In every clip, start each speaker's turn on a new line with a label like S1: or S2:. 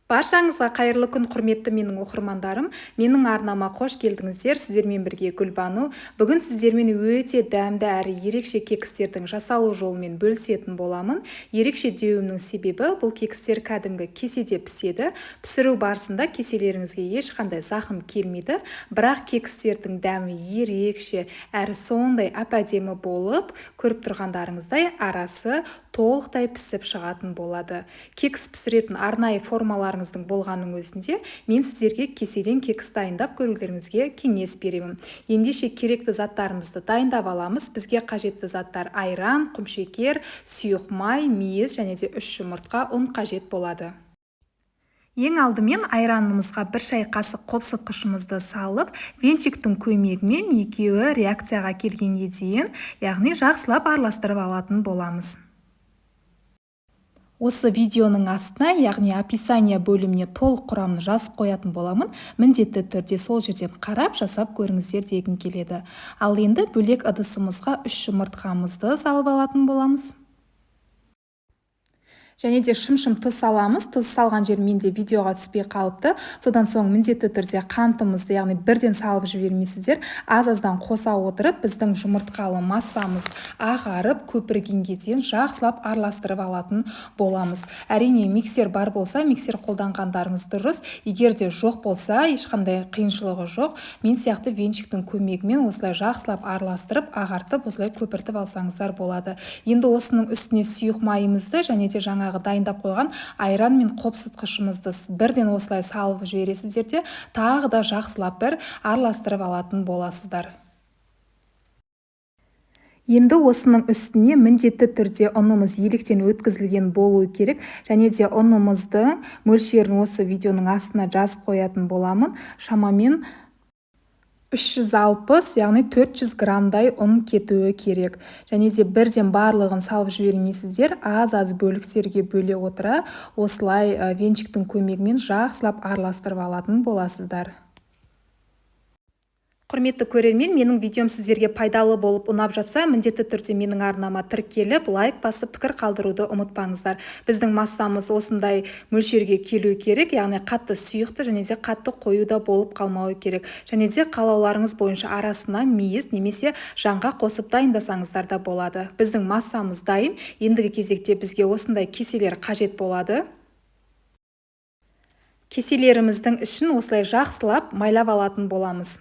S1: Баршаңызға қайырлы күн, құрметті менің оқырмандарым. Менің арнама қош келдіңіздер. Сіздермен бірге Гүлбану. Бүгін сіздермен өте дәмді әрі ерекше кекстердің жасалу жолымен бөлісетін боламын. Ерекше деуімнің себебі бұл кекстер кәдімгі кеседе піседі. Пісіру барысында кеселеріңізге ешқандай зақым келмейді. Бірақ кекстердің дәмі ерекше әрі сондай әп-әдемі болып, көріп тұрғандарыңыздай арасы толықтай пісіп шығатын болады. Кекс пісіретін арнайы формаларыңыздың болғанның өзінде мен сіздерге кеседен кекс дайындап көрулеріңізге кеңес беремін. Ендеше керекті заттарымызды дайындап аламыз. Бізге қажетті заттар айран, құмшекер, сұйық май, мейіз және де 3 жұмыртқа, ұн қажет болады. Ең алдымен айранымызға 1 шай қасық қопсытқышымызды салып, венчиктің көмегімен екеуі реакцияға келгенге дейін, яғни жақсылап араластырып алатын боламыз. Осы видеоның астына, яғни описание бөліміне толық құрамын жазып қоятын боламын. Міндетті түрде сол жерден қарап жасап көріңіздер дегім келеді. Ал енді бөлек ыдысымызға 3 жұмыртқамызды салып алатын боламыз. Және де шым-шым тұз саламыз. Тұз салған жер менде видеоға түспей қалыпты. Содан соң міндетті түрде қантымызды, яғни бірден салып жібермейсіздер. Аз-аздан қоса отырып, біздің жұмыртқалы массамыз ағарып, көпіргенге дейін жақсылап араластырып алатын боламыз. Әрине, миксер бар болса, миксер қолданғандарыңыз дұрыс. Егер де жоқ болса, ешқандай қиыншылығы жоқ. Мен сияқты венчиктің көмегімен осылай жақсылап араластырып, ағартып, осылай көпіртіп алсаңыздар болады. Енді осының үстіне сұйық майымызды және де дайындап қойған айран мен қопсытқышымызды бірден осылай салып жібересіздер де, тағы да жақсылап бір араластырып алатын боласыздар. Енді осының үстіне міндетті түрде ұнымыз електен өткізілген болуы керек, және де ұнымыздың мөлшерін осы видеоның астына жазып қоятын боламын. Шамамен 360, яғни 400 грамдай ұн кетуі керек. Және де бірден барлығын салып жібермейсіздер, аз-аз бөліктерге бөле отыра, осылай венчиктің көмегімен жақсылап араластырып алатын боласыздар. Құрметті көрермен, менің видеом сіздерге пайдалы болып ұнап жатса, міндетті түрде менің арнама тіркеліп, лайк басып, пікір қалдыруды ұмытпаңыздар. Біздің массамыз осындай мөлшерге келу керек, яғни қатты сұйықты және де қатты қоюда болып қалмауы керек. Және де қалауларыңыз бойынша арасына мейіз немесе жаңға қосып дайындасаңыздар да болады. Біздің массамыз дайын. Ендігі кезекте бізге осындай кеселер қажет болады. Кеселеріміздің ішін осылай жақсылап майлап алатын боламыз.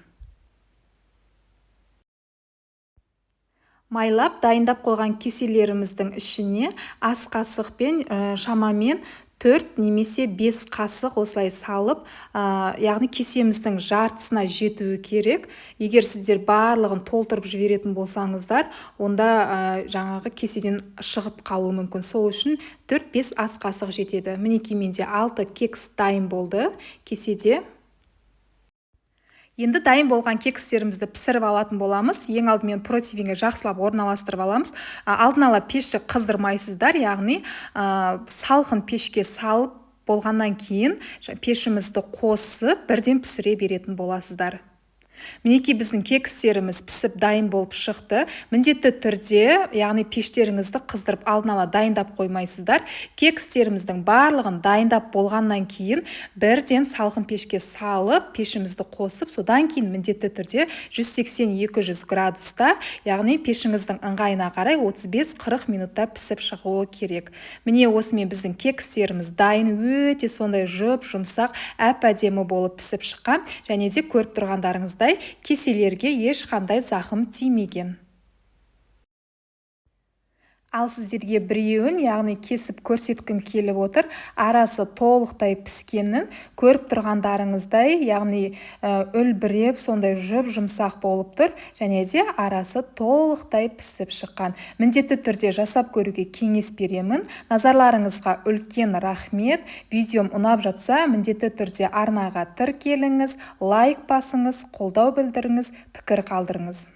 S1: Майлап дайындап қойған кеселеріміздің ішіне ас қасықпен шамамен 4 немесе 5 қасық осылай салып, яғни кесеміздің жартысына жетуі керек. Егер сіздер барлығын толтырып жіберетін болсаңыздар, онда жаңағы кеседен шығып қалуы мүмкін. Сол үшін 4-5 ас қасық жетеді. Мінекей менде 6 кекс дайын болды кеседе. Енді дайын болған кекстерімізді пісіріп алатын боламыз. Ең алдымен противенге жақсылап орналастырып аламыз. Алдын ала пешті қыздырмайсыздар, яғни салқын пешке салып болғаннан кейін пешімізді қосып бірден пісіре беретін боласыздар. Мінекей біздің кекстеріміз пісіп дайын болып шықты. Міндетті түрде, яғни пештеріңізді қыздырып алдын ала дайындап қоймайсыздар. Кекстеріміздің барлығын дайындап болғаннан кейін бірден салқын пешке салып, пешімізді қосып, содан кейін міндетті түрде 180-200 градуста, яғни пешіңіздің ыңғайына қарай 35-40 минутта пісіп шығуы керек. Міне осымен біздің кекстеріміз дайын, өте сондай жұп-жұмсақ, әп-әдемі болып пісіп шыққан, және де көріп тұрғандарыңыздай кеселерге ешқандай зақым тимеген. Ал сіздерге біреуін, яғни кесіп көрсеткім келіп отыр. Арасы толықтай піскенін көріп тұрғандарыңыздай, яғни үлбіреп, сондай жұп-жұмсақ болып тұр, және де арасы толықтай пісіп шыққан. Міндетті түрде жасап көруге кеңес беремін. Назарларыңызға үлкен рахмет. Видеом ұнап жатса, міндетті түрде арнаға тіркеліңіз, лайк басыңыз, қолдау білдіріңіз, пікір қалдырыңыз.